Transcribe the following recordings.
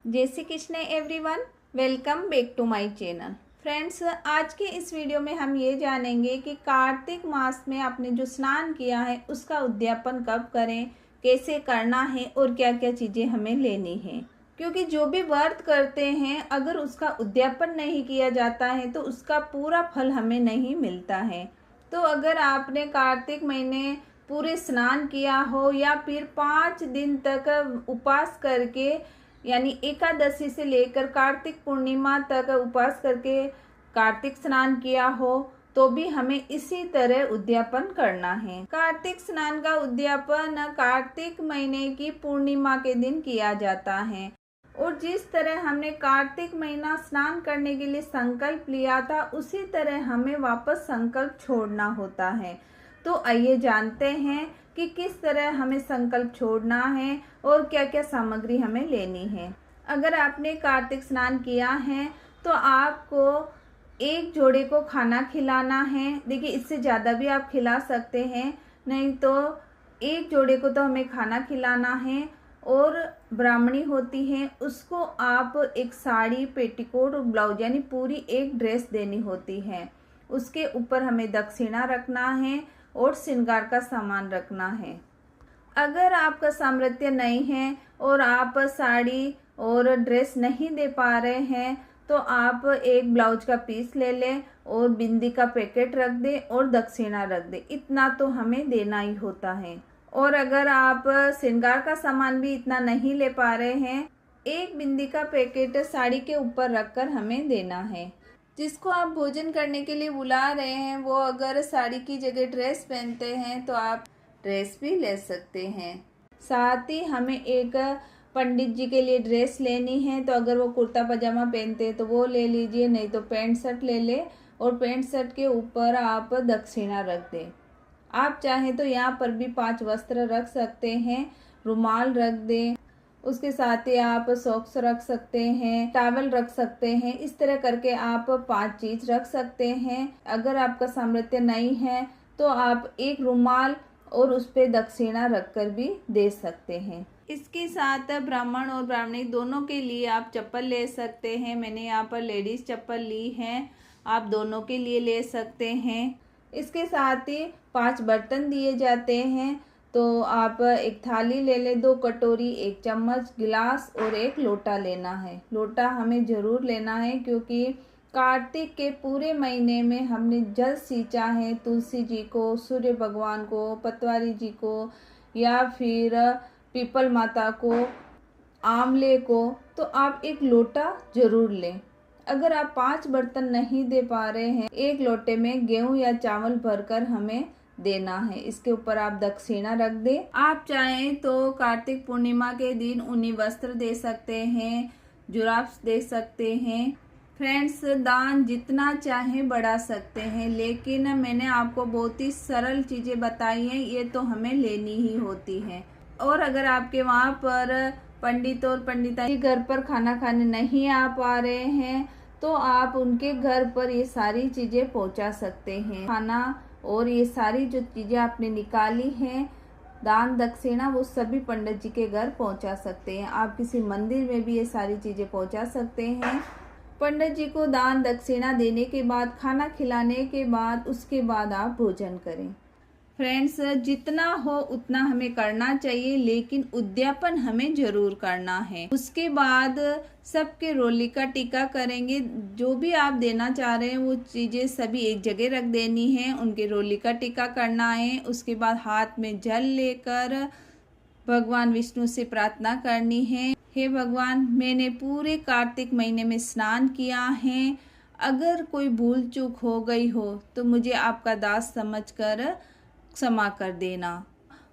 जय Shri Krishna everyone, welcome back to my channel. Friends, आज के इस वीडियो में हम ये जानेंगे कि कार्तिक मास में आपने जो स्नान किया है उसका उद्यापन कब करें, कैसे करना है और क्या क्या चीज़ें हमें लेनी है। क्योंकि जो भी व्रत करते हैं अगर उसका उद्यापन नहीं किया जाता है तो उसका पूरा फल हमें नहीं मिलता है। तो अगर आपने कार्तिक महीने पूरे स्नान किया हो या फिर 5 दिन तक उपवास करके यानी एकादशी से लेकर कार्तिक पूर्णिमा तक उपवास करके कार्तिक स्नान किया हो तो भी हमें इसी तरह उद्यापन करना है। कार्तिक स्नान का उद्यापन कार्तिक महीने की पूर्णिमा के दिन किया जाता है और जिस तरह हमने कार्तिक महीना स्नान करने के लिए संकल्प लिया था उसी तरह हमें वापस संकल्प छोड़ना होता है। तो आइए जानते हैं कि किस तरह हमें संकल्प छोड़ना है और क्या क्या सामग्री हमें लेनी है। अगर आपने कार्तिक स्नान किया है तो आपको एक जोड़े को खाना खिलाना है। देखिए, इससे ज़्यादा भी आप खिला सकते हैं, नहीं तो एक जोड़े को तो हमें खाना खिलाना है। और ब्राह्मणी होती है उसको आप एक साड़ी, पेटीकोट और ब्लाउज यानी पूरी एक ड्रेस देनी होती है। उसके ऊपर हमें दक्षिणा रखना है और श्रृंगार का सामान रखना है। अगर आपका सामर्थ्य नहीं है और आप साड़ी और ड्रेस नहीं दे पा रहे हैं तो आप एक ब्लाउज का पीस ले लें और बिंदी का पैकेट रख दें और दक्षिणा रख दें। इतना तो हमें देना ही होता है। और अगर आप श्रृंगार का सामान भी इतना नहीं ले पा रहे हैं, एक बिंदी का पैकेट साड़ी के ऊपर रखकर हमें देना है। जिसको आप भोजन करने के लिए बुला रहे हैं वो अगर साड़ी की जगह ड्रेस पहनते हैं तो आप ड्रेस भी ले सकते हैं। साथ ही हमें एक पंडित जी के लिए ड्रेस लेनी है, तो अगर वो कुर्ता पजामा पहनते हैं तो वो ले लीजिए, नहीं तो पैंट शर्ट ले ले और पैंट शर्ट के ऊपर आप दक्षिणा रख दें। आप चाहें तो यहाँ पर भी 5 वस्त्र रख सकते हैं, रुमाल रख दें, उसके साथ ही आप सॉक्स रख सकते हैं, टॉवल रख सकते हैं। इस तरह करके आप 5 चीज रख सकते हैं। अगर आपका सामर्थ्य नहीं है तो आप एक रुमाल और उस पे दक्षिणा रखकर भी दे सकते हैं। इसके साथ ब्राह्मण और ब्राह्मणी दोनों के लिए आप चप्पल ले सकते हैं। मैंने यहाँ पर लेडीज चप्पल ली है, आप दोनों के लिए ले सकते हैं। इसके साथ ही 5 बर्तन दिए जाते हैं, तो आप एक थाली ले लें, 2 कटोरी, 1 चम्मच, गिलास और 1 लोटा लेना है। लोटा हमें ज़रूर लेना है क्योंकि कार्तिक के पूरे महीने में हमने जल सींचा है तुलसी जी को, सूर्य भगवान को, पतवारी जी को या फिर पीपल माता को, आंवले को, तो आप एक लोटा ज़रूर लें। अगर आप 5 बर्तन नहीं दे पा रहे हैं, 1 लोटे में गेहूं या चावल भरकर हमें देना है। इसके ऊपर आप दक्षिणा रख दें। आप चाहें तो कार्तिक पूर्णिमा के दिन ऊनी वस्त्र दे सकते हैं, जुराब दे सकते हैं। फ्रेंड्स, दान जितना चाहें बढ़ा सकते हैं, लेकिन मैंने आपको बहुत ही सरल चीज़ें बताई हैं, ये तो हमें लेनी ही होती हैं। और अगर आपके वहाँ पर पंडित और पंडिता जी घर पर खाना खाने नहीं आ पा रहे हैं तो आप उनके घर पर ये सारी चीज़ें पहुँचा सकते हैं। खाना और ये सारी जो चीज़ें आपने निकाली हैं, दान दक्षिणा, वो सभी पंडित जी के घर पहुंचा सकते हैं। आप किसी मंदिर में भी ये सारी चीज़ें पहुंचा सकते हैं। पंडित जी को दान दक्षिणा देने के बाद, खाना खिलाने के बाद, उसके बाद आप भोजन करें। फ्रेंड्स, जितना हो उतना हमें करना चाहिए, लेकिन उद्यापन हमें जरूर करना है। उसके बाद सबके रोली का टीका करेंगे। जो भी आप देना चाह रहे हैं वो चीज़ें सभी एक जगह रख देनी है, उनके रोली का टीका करना है। उसके बाद हाथ में जल लेकर भगवान विष्णु से प्रार्थना करनी है, हे भगवान, मैंने पूरे कार्तिक महीने में स्नान किया है, अगर कोई भूल चूक हो गई हो तो मुझे आपका दास समझकर क्षमा कर देना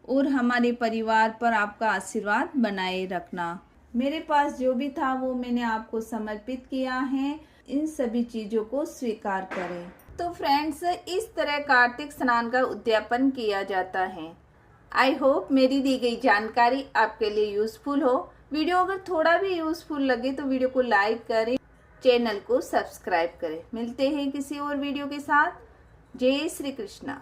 और हमारे परिवार पर आपका आशीर्वाद बनाए रखना। मेरे पास जो भी था वो मैंने आपको समर्पित किया है, इन सभी चीज़ों को स्वीकार करें। तो फ्रेंड्स, इस तरह कार्तिक स्नान का उद्यापन किया जाता है। आई होप मेरी दी गई जानकारी आपके लिए यूज़फुल हो। वीडियो अगर थोड़ा भी यूज़फुल लगे तो वीडियो को लाइक करें, चैनल को सब्सक्राइब करें। मिलते हैं किसी और वीडियो के साथ। जय श्री कृष्णा।